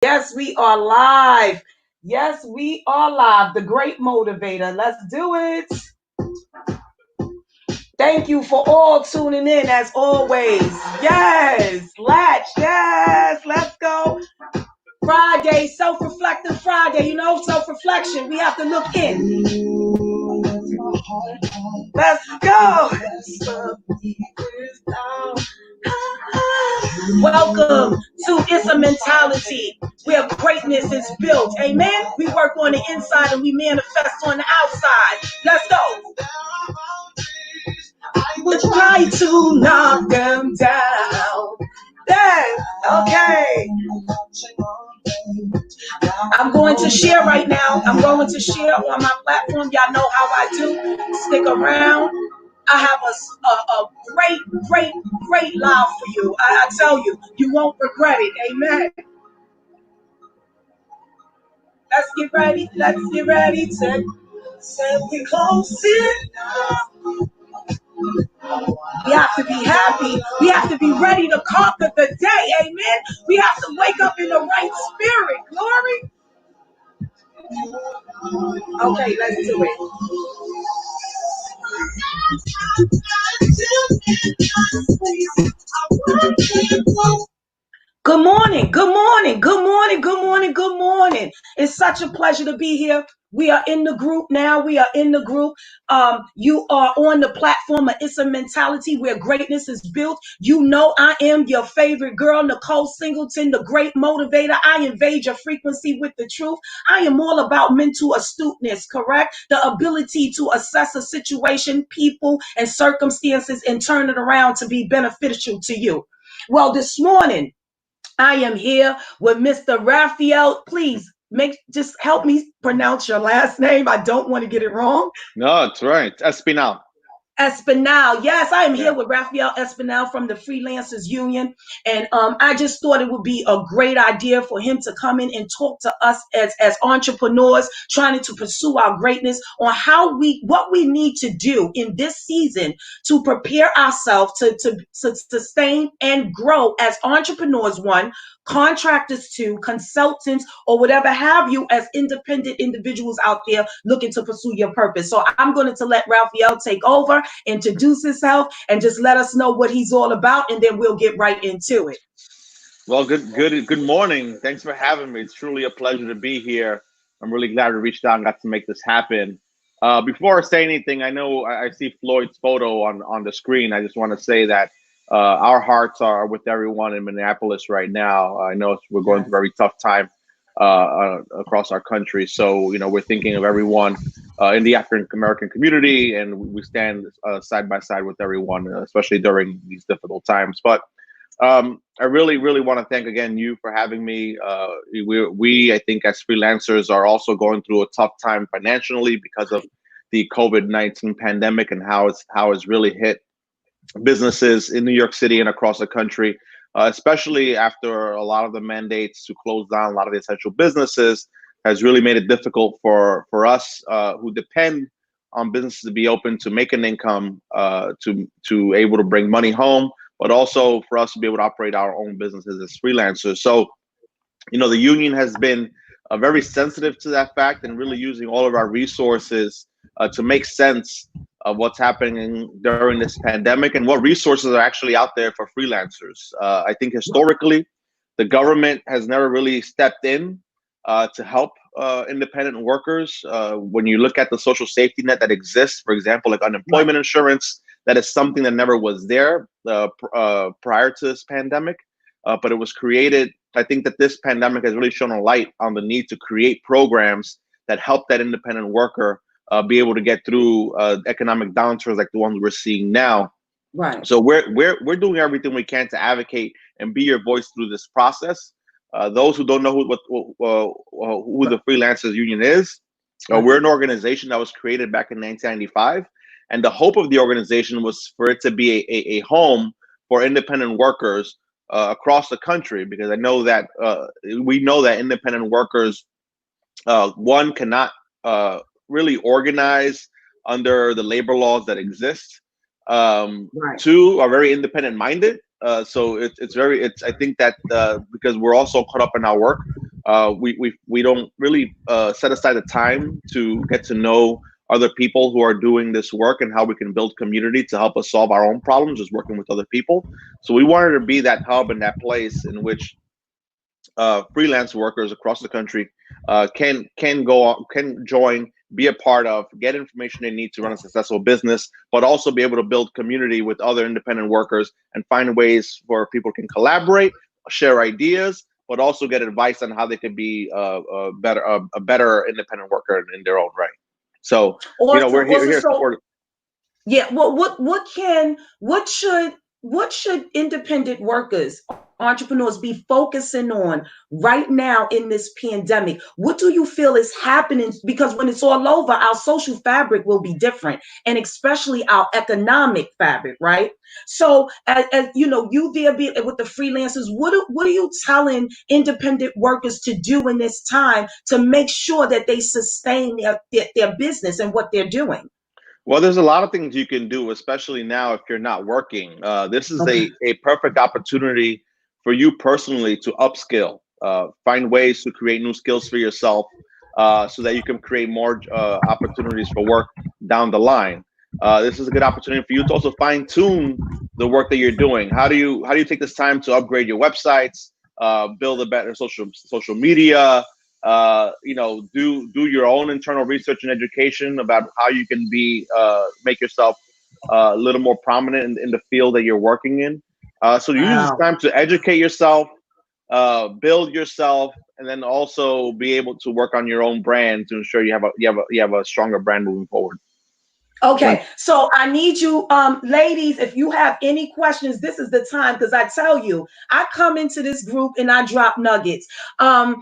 Yes, we are live. Yes, we are live. The great motivator. Let's do it. Thank you for all tuning in as always. Yes, Latch. Yes, let's go. Friday, self-reflective Friday. You know, self-reflection. We have to look in. Let's go. Welcome to It's a Mentality where greatness is built. Amen. We work on the inside and we manifest on the outside. Let's go. I would try to knock them down. Yes. Okay. I'm going to share right now. I'm going to share on my platform. Y'all know how I do. Stick around. I have a great live for you. I tell you, you won't regret it. Amen. Let's get ready. Let's get ready to say we close it. We have to be happy. We have to be ready to conquer the day. Amen. We have to wake up in the right spirit. Glory. Okay, let's do it. Good morning, good morning, good morning, good morning, good morning. It's such a pleasure to be here. We are in the group now. We are in the group. You are on the platform of It's a Mentality where greatness is built. You know I am your favorite girl, Nicole Singleton, the great motivator. I invade your frequency with the truth. I am all about mental astuteness, correct? The ability to assess a situation, people, and circumstances and turn it around to be beneficial to you. Well, this morning, I am here with Mr. Rafael. Please just help me pronounce your last name. I don't want to get it wrong. No, it's right. Espinal. Espinal. Yes, I am here with Rafael Espinal from the Freelancers Union. And I just thought it would be a great idea for him to come in and talk to us as entrepreneurs trying to pursue our greatness on what we need to do in this season to prepare ourselves to sustain and grow as entrepreneurs, one, contractors, two, consultants, or whatever have you as independent individuals out there looking to pursue your purpose. So I'm going to let Rafael take over, introduce himself, and just let us know what he's all about, and then we'll get right into it. Well, good morning. Thanks for having me. It's truly a pleasure to be here. I'm really glad we reached out and got to make this happen. Before I say anything, I know I see Floyd's photo on the screen. I just want to say that our hearts are with everyone in Minneapolis right now. I know we're going through a very tough time across our country. So, we're thinking of everyone in the African American community, and we stand side by side with everyone, especially during these difficult times. But I really want to thank again you for having me. We, I think, as freelancers are also going through a tough time financially because of the COVID-19 pandemic and how it's really hit businesses in New York City and across the country, especially after a lot of the mandates to close down a lot of the essential businesses has really made it difficult for us who depend on businesses to be open, to make an income, to able to bring money home, but also for us to be able to operate our own businesses as freelancers. So, the union has been very sensitive to that fact and really using all of our resources to make sense of what's happening during this pandemic and what resources are actually out there for freelancers. I think historically, the government has never really stepped in to help independent workers. When you look at the social safety net that exists, for example, like unemployment insurance, that is something that never was there prior to this pandemic, but it was created. I think that this pandemic has really shown a light on the need to create programs that help that independent worker be able to get through economic downturns like the ones we're seeing now. Right. So we're doing everything we can to advocate and be your voice through this process. Those who don't know who the Freelancers Union is, we're an organization that was created back in 1995. And the hope of the organization was for it to be a home for independent workers across the country, because we know that independent workers, one, cannot really organize under the labor laws that exist. Two, are very independent minded. So I think that because we're also caught up in our work, We don't really set aside the time to get to know other people who are doing this work and how we can build community to help us solve our own problems, just working with other people. So we wanted to be that hub and that place in which freelance workers across the country can go on, can join, be a part of, get information they need to run a successful business, but also be able to build community with other independent workers and find ways where people can collaborate, share ideas, but also get advice on how they could be a better independent worker in their own right. So Awesome, we're awesome. here to So support. yeah, well, what should independent workers, entrepreneurs be focusing on right now in this pandemic? What do you feel is happening? Because when it's all over, our social fabric will be different, and especially our economic fabric, right? So, as you know, you there be with the freelancers. What are you telling independent workers to do in this time to make sure that they sustain their business and what they're doing? Well, there's a lot of things you can do, especially now if you're not working. This is Okay. a perfect opportunity for you personally to upskill, find ways to create new skills for yourself, so that you can create more opportunities for work down the line. This is a good opportunity for you to also fine tune the work that you're doing. How do you take this time to upgrade your websites, build a better social media, do your own internal research and education about how you can make yourself a little more prominent in the field that you're working in. So use this Wow. time to educate yourself, build yourself, and then also be able to work on your own brand to ensure you have a stronger brand moving forward. When Okay, so I need you, ladies, if you have any questions, this is the time because I tell you, I come into this group and I drop nuggets. I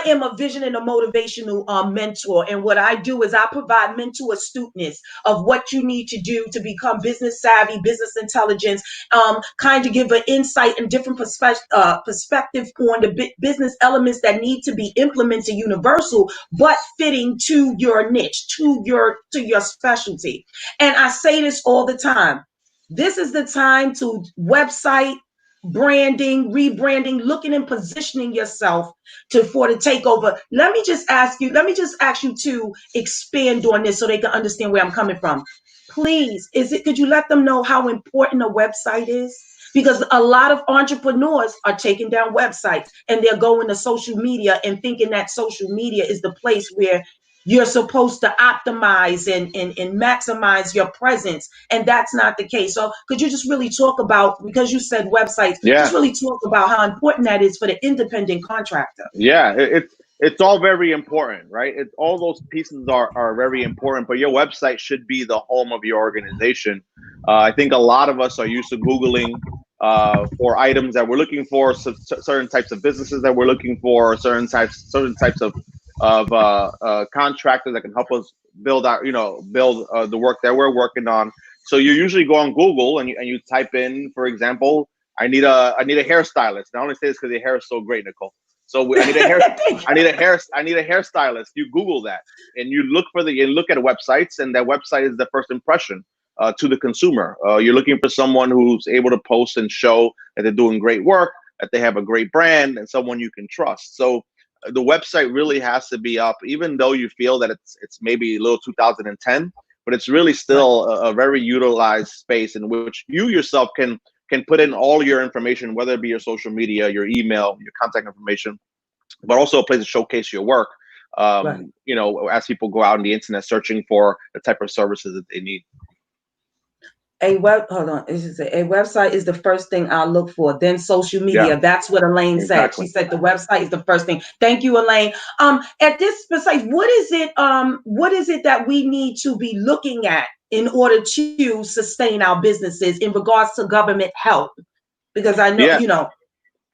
am a vision and a motivational mentor, and what I do is I provide mental astuteness of what you need to do to become business savvy, business intelligence, kind of give an insight and different perspective on the business elements that need to be implemented universal, but fitting to your niche, to your specialty. And I say this all the time. This is the time to website branding, rebranding, looking and positioning yourself for the takeover. Let me just ask you to expand on this so they can understand where I'm coming from. Please, could you let them know how important a website is? Because a lot of entrepreneurs are taking down websites and they're going to social media and thinking that social media is the place where you're supposed to optimize and maximize your presence, and that's not the case. So could you just really talk about, because you said websites, just Yeah, really talk about how important that is for the independent contractor? yeah, it's all very important, right? All those pieces are very important, but your website should be the home of your organization. I think a lot of us are used to Googling for items that we're looking for, certain types of businesses that we're looking for, certain types of contractors that can help us build the work that we're working on. So you usually go on Google and you type in, for example, I need a hairstylist. And I only say this because your hair is so great, Nicole. So I need a hair Thank I need a hairstylist. You Google that and you look at websites, and that website is the first impression to the consumer. You're looking for someone who's able to post and show that they're doing great work, that they have a great brand, and someone you can trust. So the website really has to be up, even though you feel that it's maybe a little 2010, but it's really right. still a very utilized space in which you yourself can put in all your information, whether it be your social media, your email, your contact information, but also a place to showcase your work. Right. As people go out on the internet searching for the type of services that they need. Hold on. It should say a website is the first thing I look for. Then social Yeah, media. That's what Elaine said. She exactly. said the website is the first thing. Thank you, Elaine. At this precise, what is it that we need to be looking at in order to sustain our businesses in regards to government help? Because I know, Yeah,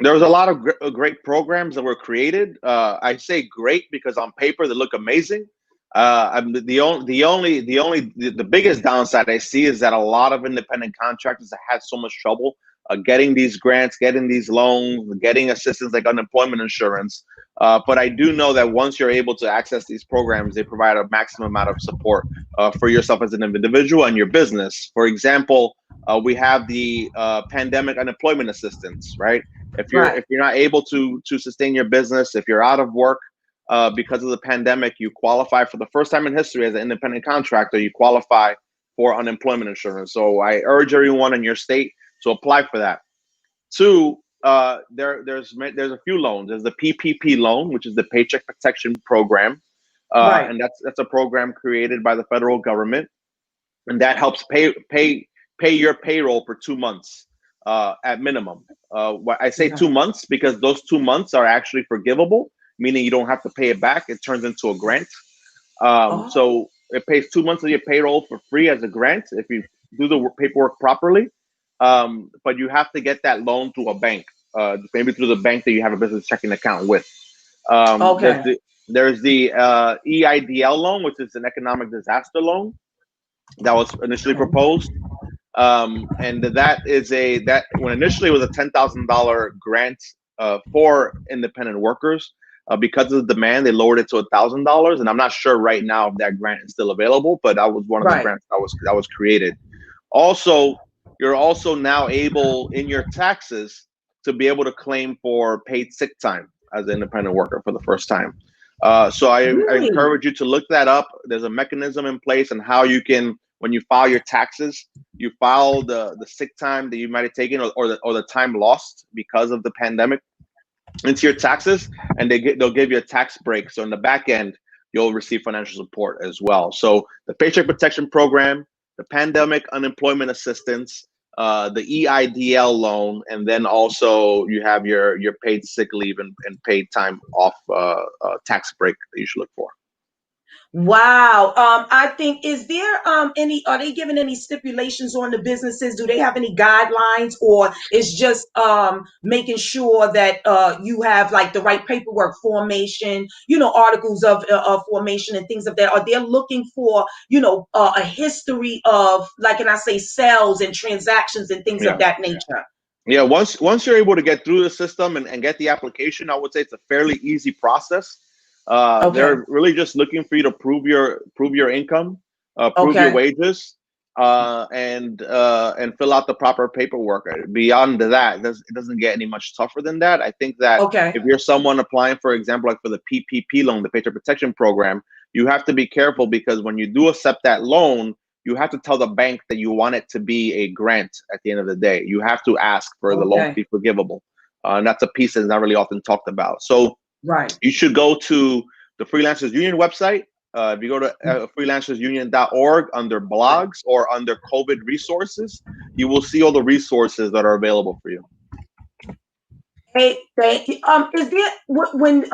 there was a lot of great programs that were created. I say great because on paper they look amazing. The biggest downside I see is that a lot of independent contractors have had so much trouble getting these grants, getting these loans, getting assistance like unemployment insurance. But I do know that once you're able to access these programs, they provide a maximum amount of support for yourself as an individual and your business. For example, we have the pandemic unemployment assistance, right? Right. If you're not able to sustain your business, if you're out of work because of the pandemic, you qualify for the first time in history as an independent contractor. You qualify for unemployment insurance. So I urge everyone in your state to apply for that. Two, there's a few loans. There's the PPP loan, which is the Paycheck Protection Program, Right. and that's a program created by the federal government, and that helps pay your payroll for 2 months at minimum. I say Okay. 2 months because those 2 months are actually forgivable, meaning you don't have to pay it back. It turns into a grant. Oh, So it pays 2 months of your payroll for free as a grant if you do the paperwork properly. But you have to get that loan through a bank, maybe through the bank that you have a business checking account with. Um, there's okay. the there's the EIDL loan, which is an economic disaster loan that was initially Okay. proposed. And that is that when initially it was a $10,000 grant for independent workers. Because of the demand, they lowered it to $1,000, and I'm not sure right now if that grant is still available. But that was one of the Right. grants that was created. Also, you're also now able in your taxes to be able to claim for paid sick time as an independent worker for the first time. So I Really? encourage you to look that up. There's a mechanism in place and how you can, when you file your taxes, you file the sick time that you might have taken or the time lost because of the pandemic into your taxes, and they'll give you a tax break. So in the back end, you'll receive financial support as well. So the Paycheck Protection Program, the Pandemic Unemployment Assistance, the EIDL loan, and then also you have your paid sick leave and paid time off tax break that you should look for. Wow. I think, is there any, are they giving any stipulations on the businesses? Do they have any guidelines, or it's just making sure that you have like the right paperwork formation, articles of formation and things of that? Are they looking for, a history of, like, can I say, sales and transactions and things of Yeah. that nature? Yeah, once you're able to get through the system and get the application, I would say it's a fairly easy process. Okay. They're really just looking for you to prove your income, prove your Okay. wages, and fill out the proper paperwork. Beyond that, it doesn't get any much tougher than that. I think that Okay. if you're someone applying, for example, like for the PPP loan, the Paycheck Protection Program, you have to be careful because when you do accept that loan, you have to tell the bank that you want it to be a grant at the end of the day. You have to ask for the loan to Okay. be forgivable. And that's a piece that's not really often talked about. So Right. you should go to the Freelancers Union website. If you go to freelancersunion.org under Right. blogs or under COVID resources, you will see all the resources that are available for you. Hey, thank you. Is there when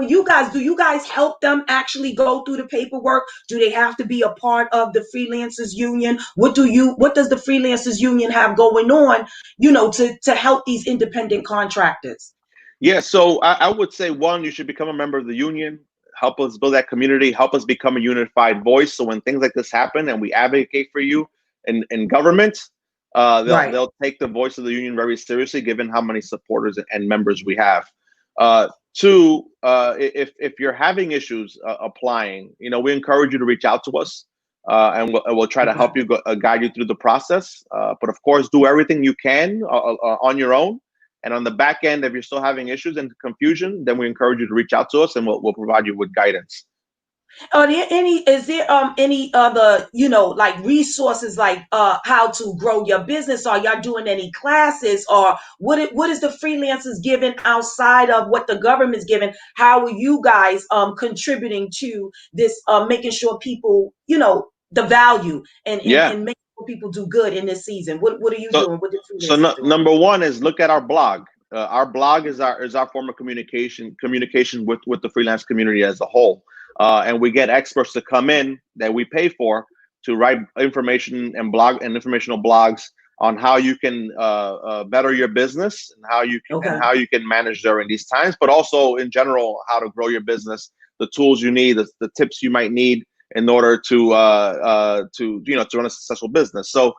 you guys, do you guys help them actually go through the paperwork? Do they have to be a part of the freelancers union? What does the freelancers union have going on, to help these independent contractors? Yeah, so I would say one, you should become a member of the union, help us build that community, help us become a unified voice. So when things like this happen and we advocate for you in government, Right. they'll take the voice of the union very seriously, given how many supporters and members we have. Two, if you're having issues applying, we encourage you to reach out to us, and we'll try to Okay. help you guide you through the process. But of course, do everything you can on your own. And on the back end, if you're still having issues and confusion, then we encourage you to reach out to us, and we'll provide you with guidance. Is there any other, like resources, like how to grow your business? Are y'all doing any classes, or what is the freelancers giving outside of what the government's giving? How are you guys contributing to this, making sure people, the value, Yeah. and making sure people do good in this season? What are you So doing? What the so freelancers doing? number one is look at our blog. Our blog is our form of communication with the freelance community as a whole, and we get experts to come in that we pay for to write information and informational blogs on how you can better your business and Okay. how you can manage during these times, but also in general how to grow your business, the tools you need, the tips you might need in order to run a successful business. So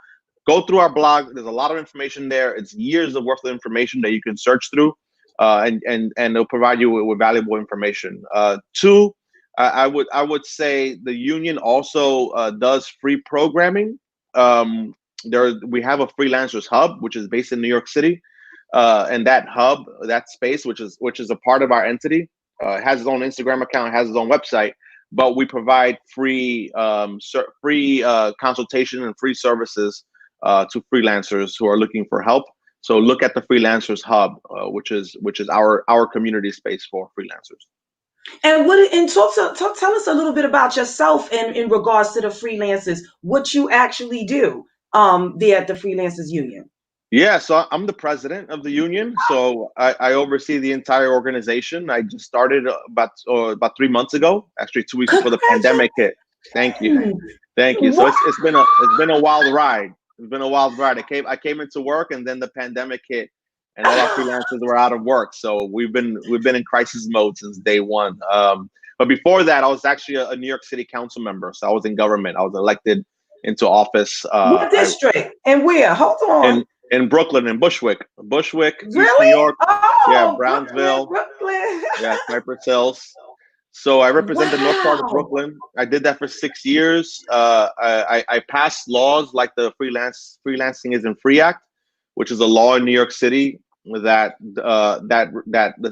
go through our blog. There's a lot of information there. It's years of worth of information that you can search through, and it'll provide you with valuable information. Two, I would say the union also does free programming. We have a freelancers hub, which is based in New York City. and that hub, that space, which is a part of our entity, has its own Instagram account, has its own website, but we provide free consultation and free services to freelancers who are looking for help. So look at the Freelancers Hub, which is our community space for freelancers. And tell us a little bit about yourself in regards to the freelancers, what you actually do there at the Freelancers Union. Yeah, so I'm the president of the union. So I oversee the entire organization. I just started about 3 months ago, actually 2 weeks before the pandemic hit. Thank you, thank you. So Wow. it's been a wild ride. It's been a wild ride. I came into work, and then the pandemic hit, and all our freelancers were out of work. So we've been in crisis mode since day one. But before that, I was actually a New York City council member. So I was in government. I was elected into office. What district and where? Hold on. In Brooklyn, in Bushwick, Really? East New York. Oh, Yeah, Brownsville. Brooklyn. Yeah, Cypress Hills. So I represent the north part of Wow. Brooklyn. I did that for 6 years. I passed laws like the Freelancing Isn't Free Act, which is a law in New York City that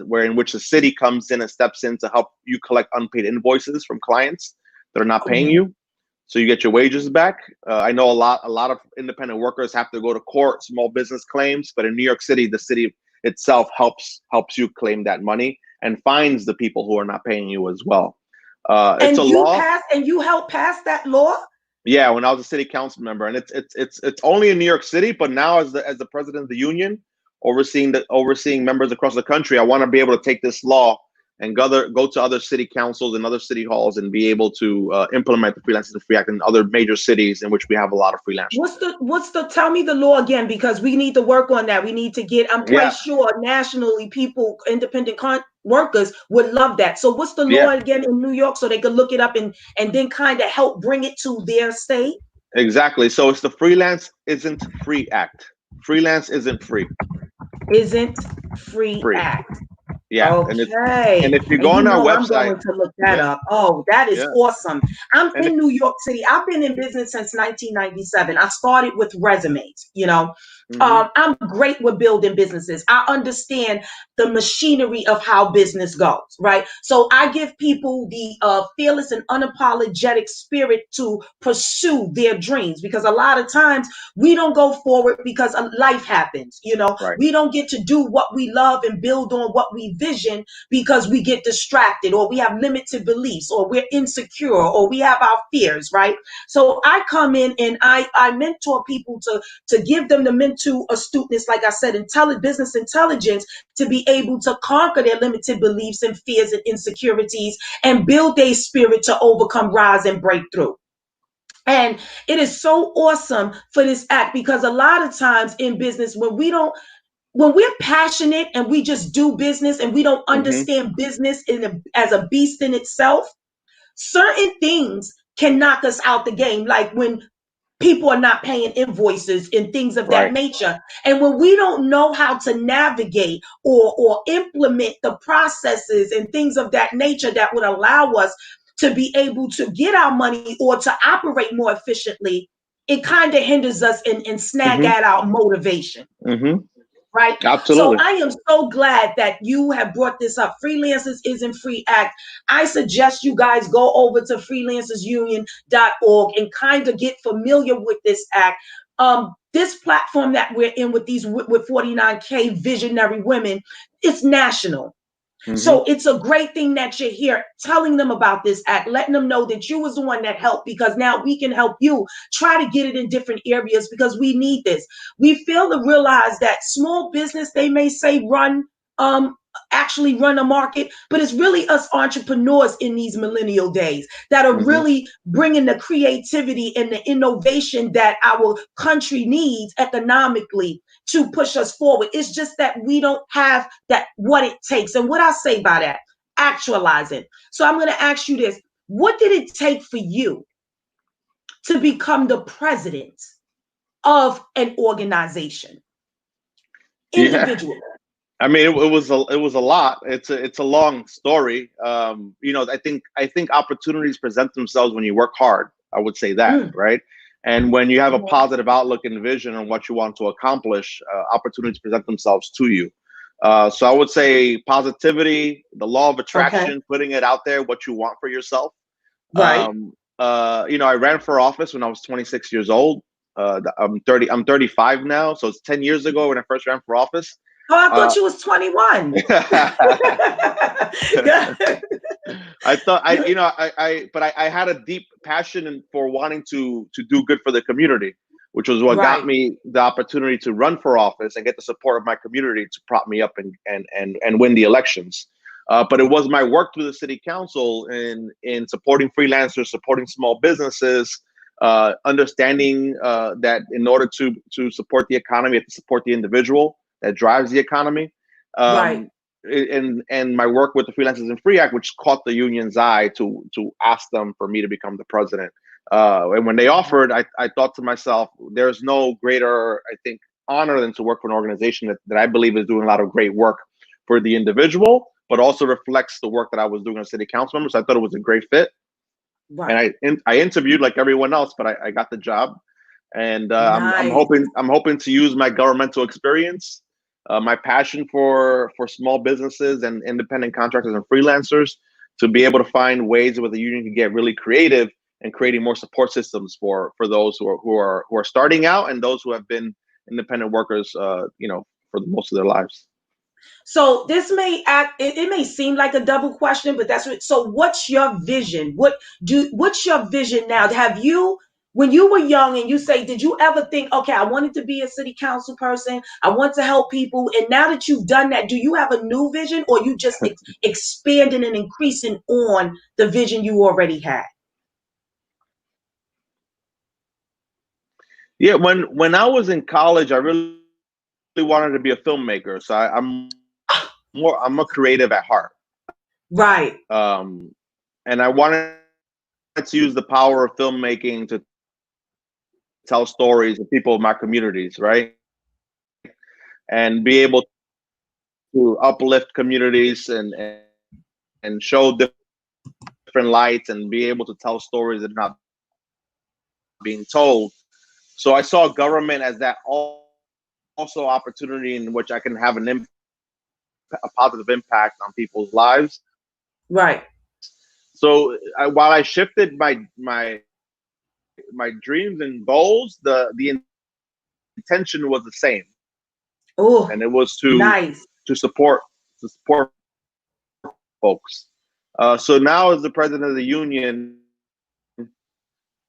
where in which the city comes in and steps in to help you collect unpaid invoices from clients that are not paying you, so you get your wages back. I know a lot of independent workers have to go to court, small business claims, but in New York City, the city itself helps you claim that money and fines the people who are not paying you as well. It's a law. And you helped pass that law? Yeah, when I was a city council member, and it's only in New York City, but now as the president of the union, overseeing members across the country, I want to be able to take this law and go to other city councils and other city halls and be able to implement the Freelancers Isn't Free Act in other major cities in which we have a lot of freelancers. Tell me the law again, because we need to work on that. We need to get, I'm quite sure nationally people, independent workers would love that. So what's the law again in New York, so they could look it up and then kind of help bring it to their state? Exactly. So it's the Freelance Isn't Free Act. Freelance isn't free. Isn't free act. Yeah. Okay. And if you go on our website, I'm going to look that up. Oh, that is awesome. I'm in New York City. I've been in business since 1997. I started with resumes, I'm great with building businesses. I understand the machinery of how business goes, right? So I give people the fearless and unapologetic spirit to pursue their dreams, because a lot of times we don't go forward because life happens, We don't get to do what we love and build on what we vision because we get distracted, or we have limited beliefs, or we're insecure, or we have our fears, right? So I come in and I mentor people to give them the mental astuteness, like I said, business intelligence, to be able to conquer their limited beliefs and fears and insecurities and build their spirit to overcome, rise, and break through. And it is so awesome for this act, because a lot of times in business, when we're passionate and we just do business and we don't understand business as a beast in itself, certain things can knock us out the game, like when people are not paying invoices and things of that nature. And when we don't know how to navigate or implement the processes and things of that nature that would allow us to be able to get our money or to operate more efficiently, it kind of hinders us and snag at our motivation. Right? Absolutely. So I am so glad that you have brought this up. Freelancers Isn't Free Act. I suggest you guys go over to freelancersunion.org and kind of get familiar with this act. This platform that we're in with 49K visionary women, it's national. So it's a great thing that you're here telling them about this act, letting them know that you was the one that helped, because now we can help you try to get it in different areas, because we need this. We fail to realize that small business, they may say actually run a market, but it's really us entrepreneurs in these millennial days that are really bringing the creativity and the innovation that our country needs economically to push us forward. It's just that we don't have what it takes. And what I say by that, actualize it. So I'm going to ask you this. What did it take for you to become the president of an organization? Individually. I mean, it was a lot. It's a long story. I think opportunities present themselves when you work hard. I would say that, right? And when you have a positive outlook and vision on what you want to accomplish, opportunities present themselves to you. So I would say positivity, the law of attraction, putting it out there, what you want for yourself. Right. I ran for office when I was 26 years old. I'm 30. I'm 35 now, so it's 10 years ago when I first ran for office. Oh, I thought you was 21. I thought I had a deep passion for wanting to do good for the community, which was what got me the opportunity to run for office and get the support of my community to prop me up and win the elections. But it was my work through the city council in supporting freelancers, supporting small businesses, understanding that in order to support the economy, you have to support the individual that drives the economy. And my work with the Freelancers and Free Act, which caught the union's eye to ask them for me to become the president. And when they offered, I thought to myself, there's no greater, I think, honor than to work for an organization that I believe is doing a lot of great work for the individual, but also reflects the work that I was doing as city council member. So I thought it was a great fit. And I interviewed like everyone else, but I got the job. And I'm hoping to use my governmental experience, my passion for small businesses and independent contractors and freelancers, to be able to find ways where the union can get really creative and creating more support systems for those who are starting out and those who have been independent workers, for most of their lives. So this it may seem like a double question, but so what's your vision? What's your vision now? When you were young and you say, did you ever think, okay, I wanted to be a city council person, I want to help people, and now that you've done that, do you have a new vision, or you just expanding and increasing on the vision you already had? Yeah, when I was in college, I really wanted to be a filmmaker. So I'm a creative at heart. Right. And I wanted to use the power of filmmaking to tell stories of people of my communities, right? And be able to uplift communities and show different lights and be able to tell stories that are not being told. So I saw government as that also opportunity in which I can have a positive impact on people's lives. Right. So while I shifted my dreams and goals, the intention was the same. Oh, and it was to support folks. So now, as the president of the union,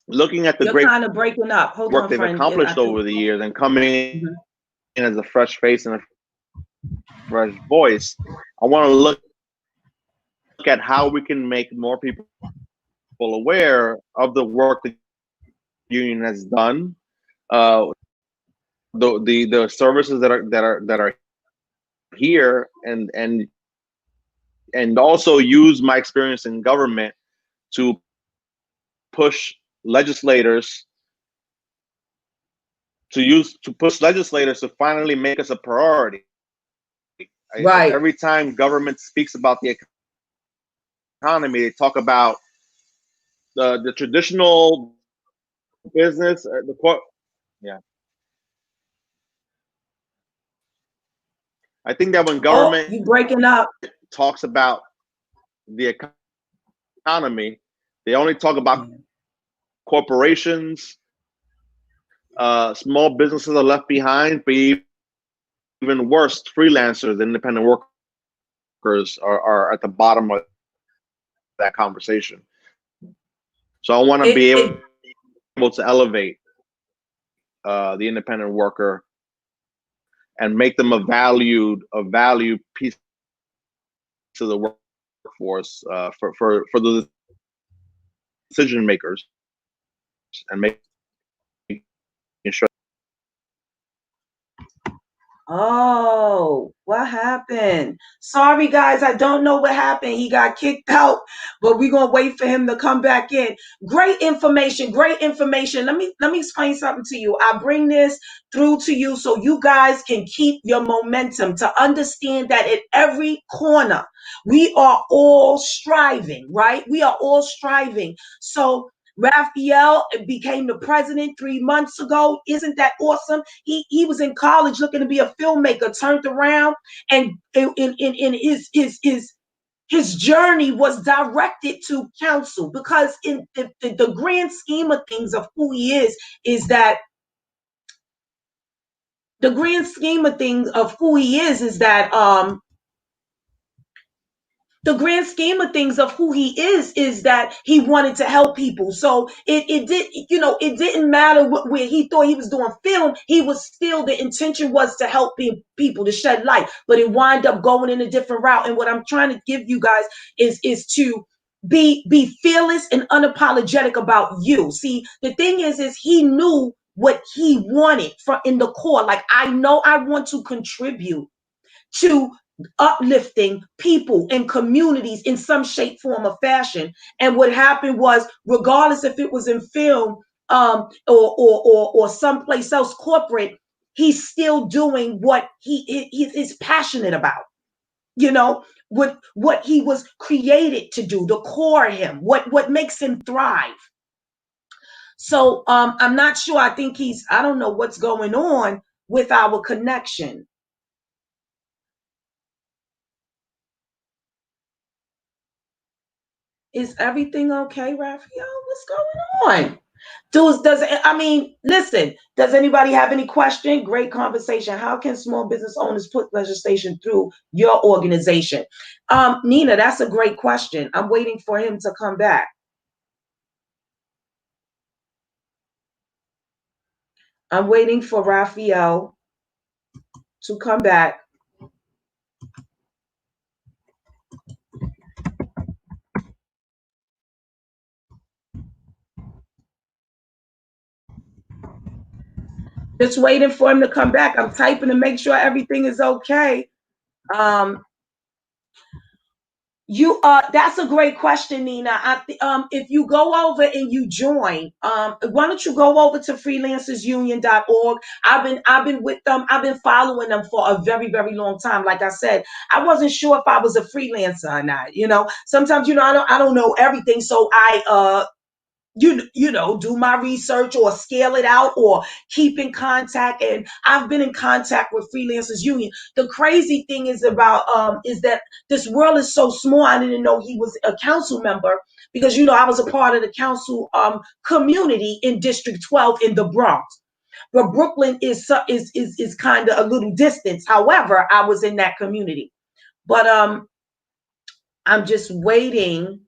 looking at the great kind of breaking up. work they've accomplished over the years and coming in as a fresh face and a fresh voice, I want to look at how we can make more people aware of the work the union has done, the services that are here, and also use my experience in government to push legislators to finally make us a priority. Right. Every time government speaks about the economy, they talk about the traditional business, yeah. I think that when government you breaking up talks about the economy, they only talk about corporations. Small businesses are left behind, but even worse, freelancers, independent workers are at the bottom of that conversation. So I want to be able to elevate the independent worker and make them a value piece to the workforce for the decision makers and making sure. Oh, what happened? Sorry, guys. I don't know what happened. He got kicked out, but we're going to wait for him to come back in. Great information. Great information. Let me explain something to you. I bring this through to you so you guys can keep your momentum, to understand that at every corner, we are all striving, right? We are all striving. So Rafael became the president 3 months ago. Isn't that awesome? He was in college looking to be a filmmaker, turned around, and in his journey was directed to counsel, because in the grand scheme of things of who he is that the grand scheme of things of who he is that the grand scheme of things of who he is that he wanted to help people. So it did, it didn't matter where he thought he was doing film. He was still, the intention was to help people, to shed light, but it wound up going in a different route. And what I'm trying to give you guys is to be fearless and unapologetic about you. See, the thing is he knew what he wanted from in the core. Like, I know I want to contribute to uplifting people and communities in some shape, form, or fashion. And what happened was, regardless if it was in film, or someplace else corporate, he's still doing what he is passionate about. What he was created to do, the core of him, what makes him thrive. So I'm not sure. I think I don't know what's going on with our connection. Is everything okay, Rafael? What's going on? Listen, does anybody have any question? Great conversation. How can small business owners put legislation through your organization? Nina, that's a great question. I'm waiting for him to come back. I'm waiting for Rafael to come back. Just waiting for him to come back. I'm typing to make sure everything is okay. That's a great question, Nina. If you go over and you join, why don't you go over to freelancersunion.org? I've been with them. I've been following them for a very, very long time. Like I said, I wasn't sure if I was a freelancer or not. Sometimes, I don't know everything. So I do my research or scale it out or keep in contact. And I've been in contact with Freelancers Union. The crazy thing is that this world is so small. I didn't know he was a council member, because I was a part of the council community in District 12 in the Bronx. But Brooklyn is kind of a little distance. However, I was in that community. But I'm just waiting.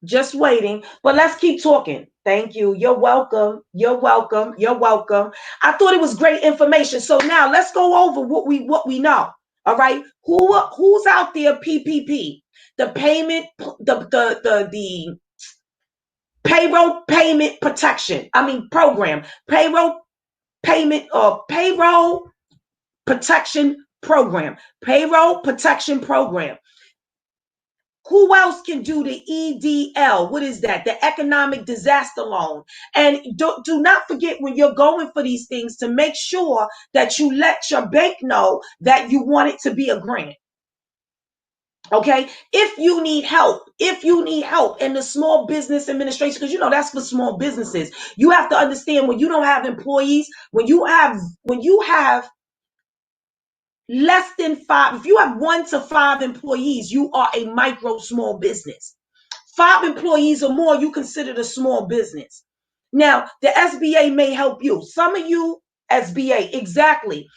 Just waiting, but let's keep talking. Thank you. You're welcome. You're welcome. You're welcome. I thought it was great information. So now let's go over what we know. All right. Who's out there? PPP, the payment, the payroll payment protection. Program, payroll payment or payroll protection program, payroll protection program. Who else can do the EDL? What is that? The economic disaster loan. And do not forget, when you're going for these things, to make sure that you let your bank know that you want it to be a grant. Okay, if you need help in the Small Business Administration, because that's for small businesses, you have to understand, when you don't have employees, when you have less than 5, if you have 1 to 5 employees, you are a micro small business. 5 employees or more, you consider a small business. Now, the SBA may help you. Some of you, SBA, exactly.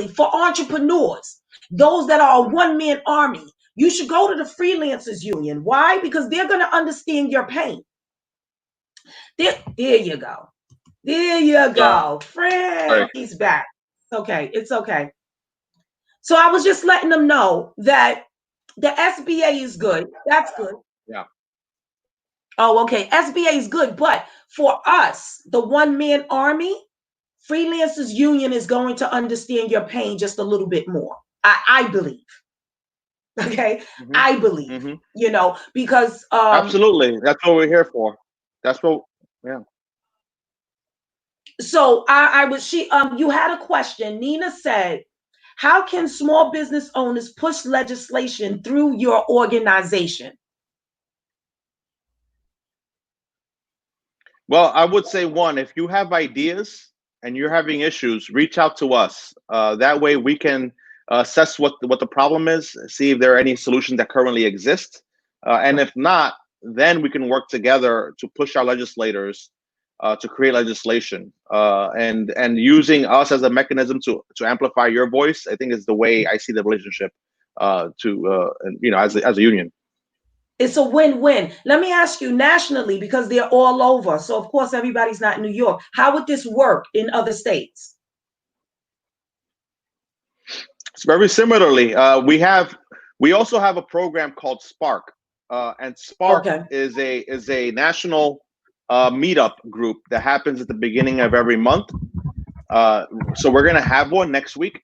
For entrepreneurs, those that are a one-man army, you should go to the Freelancers Union. Why? Because they're going to understand your pain. There you go. There you go. Fred, he's back. It's okay. So I was just letting them know that the SBA is good. That's good. Yeah. Oh, okay. SBA is good. But for us, the one-man army, Freelancers Union is going to understand your pain just a little bit more. I believe. Okay. Mm-hmm. I believe, because absolutely. That's what we're here for. Yeah. So you had a question. Nina said, how can small business owners push legislation through your organization? Well, I would say one, if you have ideas and you're having issues, reach out to us. That way we can assess what the problem is, see if there are any solutions that currently exist. And Right. if not, then we can work together to push our legislators to create legislation. And using us as a mechanism to amplify your voice, I think is the way I see the relationship as a union. It's a win-win. Let me ask you nationally, because they're all over. So of course everybody's not in New York. How would this work in other states? So very similarly, we also have a program called Spark, and Spark Okay. is a national meetup group that happens at the beginning of every month. So we're gonna have one next week.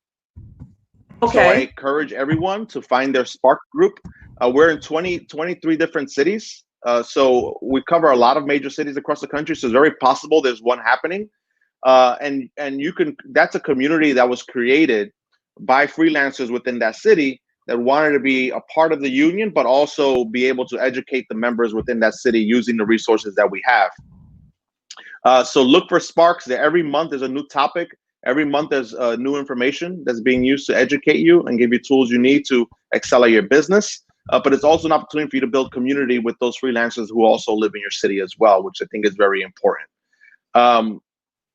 So I Okay. encourage everyone to find their Spark group. We're in 23 different cities. So we cover a lot of major cities across the country. So it's very possible there's one happening. And that's a community that was created by freelancers within that city that wanted to be a part of the union, but also be able to educate the members within that city using the resources that we have. So look for Sparks. There every month there's a new topic. Every month there's new information that's being used to educate you and give you tools you need to excel at your business. But it's also an opportunity for you to build community with those freelancers who also live in your city as well, which I think is very important.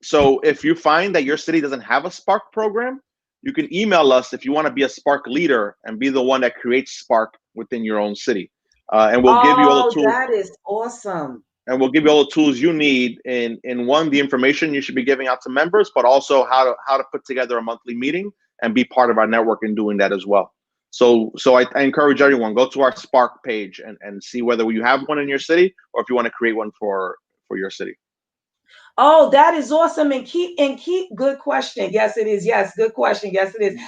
So if you find that your city doesn't have a Spark program, you can email us if you want to be a Spark leader and be the one that creates Spark within your own city. And we'll give you all the Oh, tools that is awesome. and we'll give you all the tools you need in one, the information you should be giving out to members, but also how to put together a monthly meeting and be part of our network in doing that as well. So I encourage everyone, go to our Spark page and see whether you have one in your city or if you want to create one for your city. Oh, that is awesome. And keep good question. Yes, it is. Yes, good question. Yes, it is.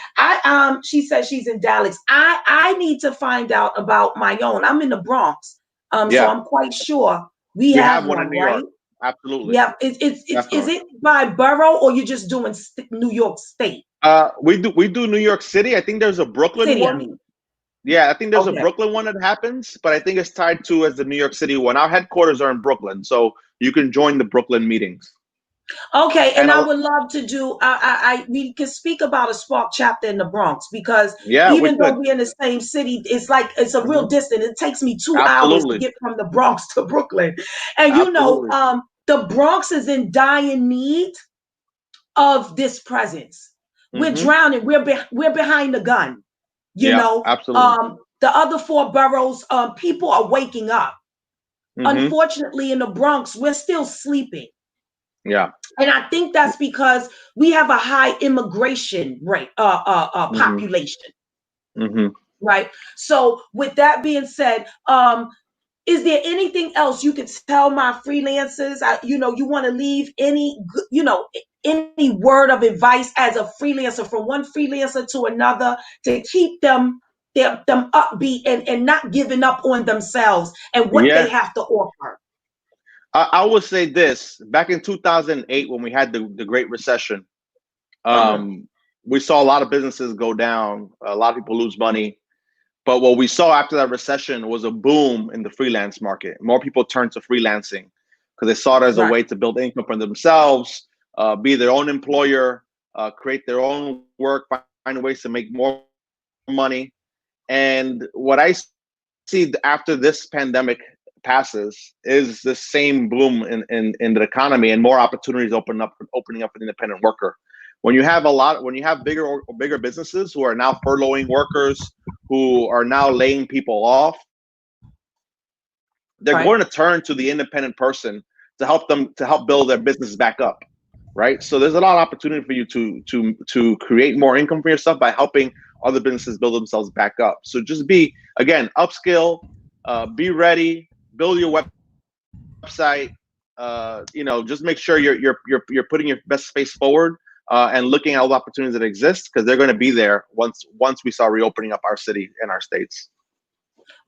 She says she's in Dallas. I need to find out about my own. I'm in the Bronx. So Yeah, I'm quite sure we we have have one in one, New right? York. Absolutely, Yeah. Is definitely. it by borough or you're just doing New York State? We do New York City. I think there's a Brooklyn City, I one. mean. Yeah, I think there's a Okay. Brooklyn one that happens, but I think it's tied to as the New York City one. Our headquarters are in Brooklyn, so you can join the Brooklyn meetings. Okay, and And I would love to do. We can speak about a Spark chapter in the Bronx because yeah, we even though could. we're in the same city, it's like it's a real Hmm. distance. It takes me 2 hours to Absolutely, get from the Bronx to Brooklyn, and absolutely. the Bronx is in dire need of this presence. We're Hmm. drowning. We're behind the gun. Yeah, absolutely. The other four boroughs, people are waking up. Hmm. Unfortunately, in the Bronx, we're still sleeping. Yeah. And I think that's because we have a high immigration rate, Hmm. population, Hmm. right? So, with that being said, is there anything else you could tell my freelancers? You want to leave any word of advice as a freelancer from one freelancer to another to keep them upbeat and not giving up on themselves and what they Yeah, have to offer. I would say this. Back in 2008, when we had the Great Recession, Uh-huh. um, we saw a lot of businesses go down. A lot of people lose money. But what we saw after that recession was a boom in the freelance market. More people turned to freelancing because they saw it as a Right. way to build income for themselves, be their own employer, create their own work, find ways to make more money. And what I see after this pandemic passes is the same boom in the economy and more opportunities opening up for the independent worker. When you have bigger businesses who are now furloughing workers, who are now laying people off, they're Right. going to turn to the independent person to help build their business back up, right? So there's a lot of opportunity for you to create more income for yourself by helping other businesses build themselves back up. So just be, again, upskill, be ready, build your website. Just make sure you're putting your best face forward, and looking at all the opportunities that exist, because they're going to be there once we start reopening up our city and our states.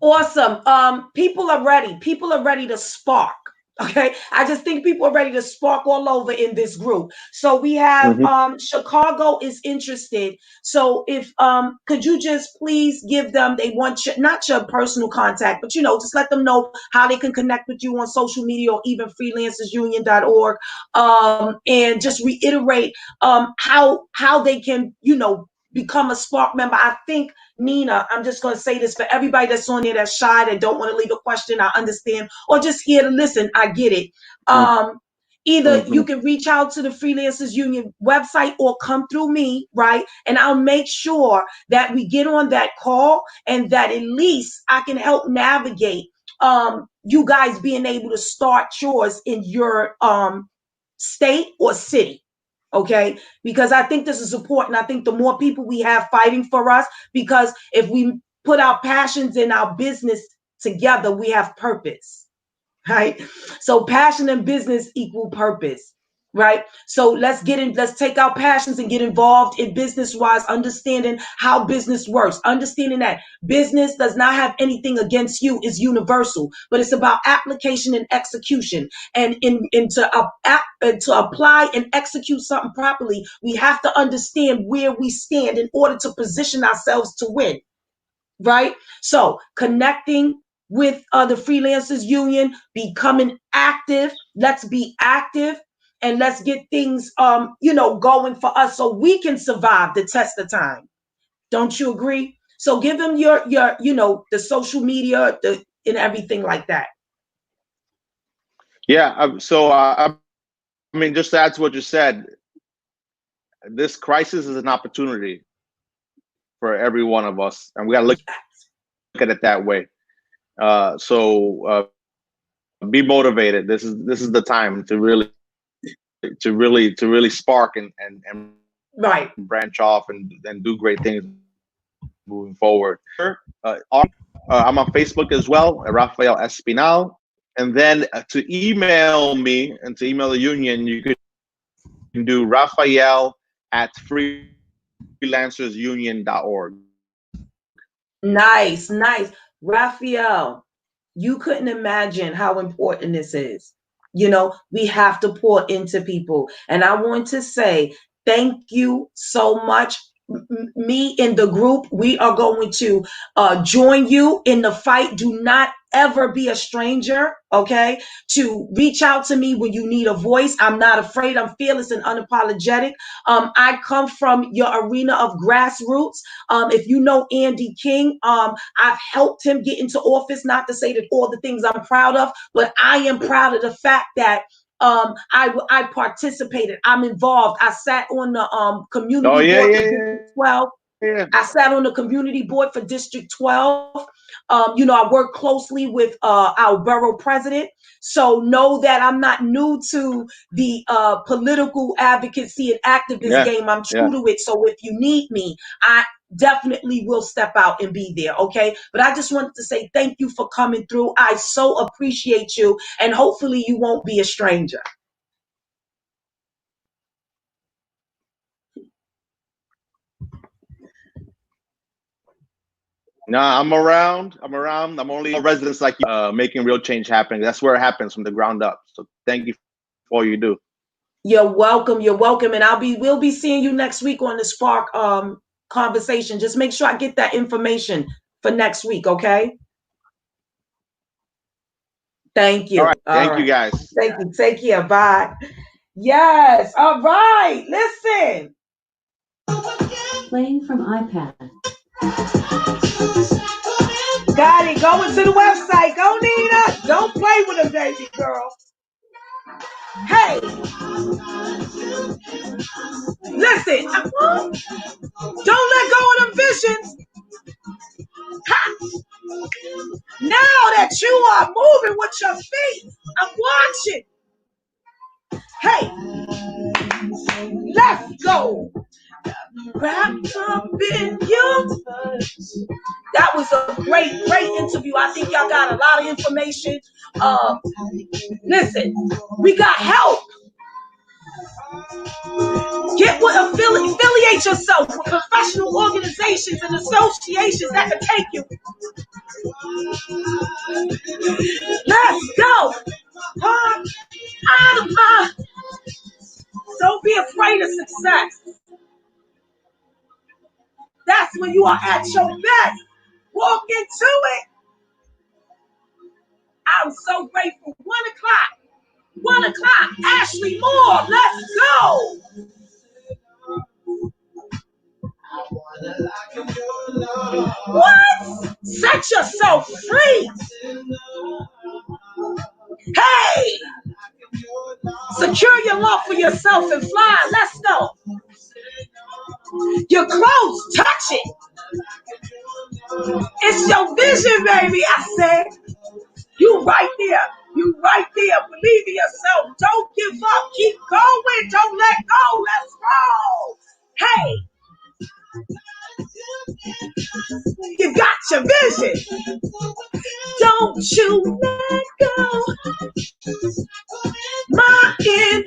Awesome. People are ready. People are ready to spark. Okay, I just think people are ready to spark all over in this group. So we have Mm-hmm. Chicago is interested. So if could you just please give them, they want your, not your personal contact, but just let them know how they can connect with you on social media or even freelancersunion.org, and just reiterate how they can become a Spark member. I think Nina, I'm just going to say this for everybody that's on there that's shy, that don't want to leave a question. I understand, or just here to listen. I get it. Um, Either Mm-hmm. you can reach out to the Freelancers Union website or come through me, right? And I'll make sure that we get on that call and that at least I can help navigate you guys being able to start yours in your state or city. Okay, because I think this is important. I think the more people we have fighting for us, because if we put our passions in our business together, we have purpose, right? So passion and business equal purpose, right? So let's take our passions and get involved in business wise, understanding how business works, understanding that business does not have anything against you, is universal, but it's about application and execution. And to apply and execute something properly, we have to understand where we stand in order to position ourselves to win, right? So connecting with the Freelancers Union, becoming active. Let's be active and let's get things going for us so we can survive the test of time. Don't you agree? So give them your the social media, and everything like that. Yeah. I mean, just to add to what you said, this crisis is an opportunity for every one of us, and we got to look at it that way. Be motivated. This is the time to really spark and Right. branch off and do great things moving forward. I'm on Facebook as well, Rafael Espinal. And then to email me and to email the union, you can do Rafael@freelancersunion.org. Nice, nice. Raphael, you couldn't imagine how important this is. We have to pour into people. And I want to say thank you so much. Me in the group, we are going to join you in the fight. Do not ever be a stranger, okay? To reach out to me when you need a voice. I'm not afraid. I'm fearless and unapologetic. I come from your arena of grassroots. If you know Andy King, I've helped him get into office. Not to say that all the things I'm proud of, but I am proud of the fact that I participated. I'm involved. I sat on the Oh community yeah, board for yeah, District 12. yeah. I sat on the community board for District 12. I work closely with our borough president. So know that I'm not new to the political advocacy and activist Yeah, game. I'm yeah. true to it. So if you need me, I definitely will step out and be there. Okay. But I just wanted to say thank you for coming through. I so appreciate you. And hopefully you won't be a stranger. Nah, I'm around. I'm only residents like you, making real change happen. That's where it happens from the ground up. So thank you for all you do. You're welcome. You're welcome. And we'll be seeing you next week on the Spark conversation. Just make sure I get that information for next week, okay? Thank All you. right. All Thank you right. guys. Thank you. Take care. Bye. Yes. All right. Listen. Playing from iPad. Got it. Go into the website. Go, Nina. Don't play with them, baby girl. Hey. Listen. Don't let go of them visions. Ha. Now that you are moving with your feet, I'm watching. Hey. Let's go. Wrapped up in you. That was a great interview. I think y'all got a lot of information. Listen, we got help. Affiliate yourself with professional organizations and associations that can take you. Let's go. Huh? Out of my. Don't be afraid of success. That's when you are at your best. Walk into it. I'm so grateful. 1 o'clock. 1 o'clock. Ashley Moore, let's go. What? Set yourself free. Hey, secure your love for yourself and fly. Let's go. Your clothes, touch it. It's your vision, baby. I said, you right there. You right there. Believe in yourself. Don't give up. Keep going. Don't let go. Let's go. Hey, you got your vision. Don't you let go. My end,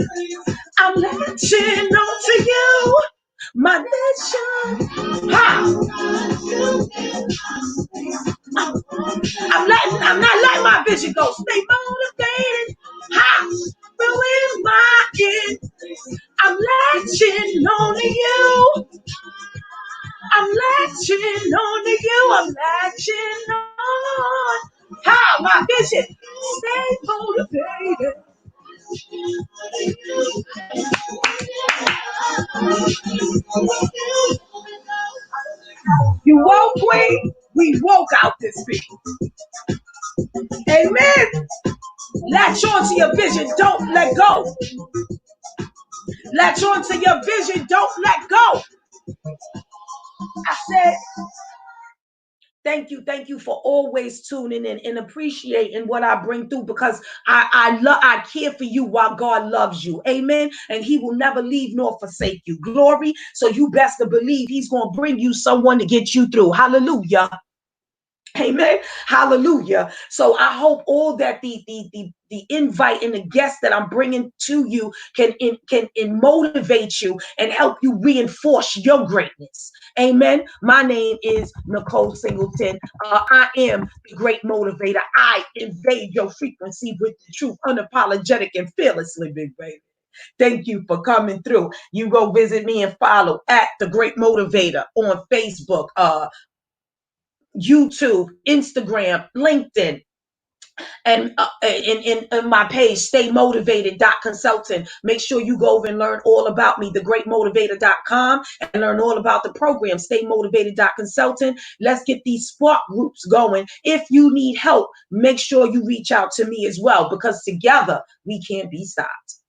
I'm latching on to you. My nation. Ha! I'm not letting my vision go. Stay motivated. Ha! Doing my end. I'm latching on to you. I'm latching on to you. I'm latching on. How my vision. Stay motivated. You woke, Queen? We woke out this week. Amen. Latch on to your vision. Don't let go. Latch on to your vision. Don't let go. I said, thank you for always tuning in and appreciating what I bring through, because I care for you while God loves you. Amen. And he will never leave nor forsake you. Glory. So you best to believe he's going to bring you someone to get you through. Hallelujah. Amen. Hallelujah. So I hope all that the invite and the guests that I'm bringing to you can motivate you and help you reinforce your greatness. Amen. My name is Nicole Singleton. I am the great motivator. I invade your frequency with the truth, unapologetic and fearlessly, big baby. Thank you for coming through. You go visit me and follow at the Great Motivator on Facebook, YouTube, Instagram, LinkedIn, and in my page, staymotivated.consultant. Make sure you go over and learn all about me, thegreatmotivator.com, and learn all about the program, staymotivated.consultant. Let's get these spark groups going. If you need help, make sure you reach out to me as well, because together we can't be stopped.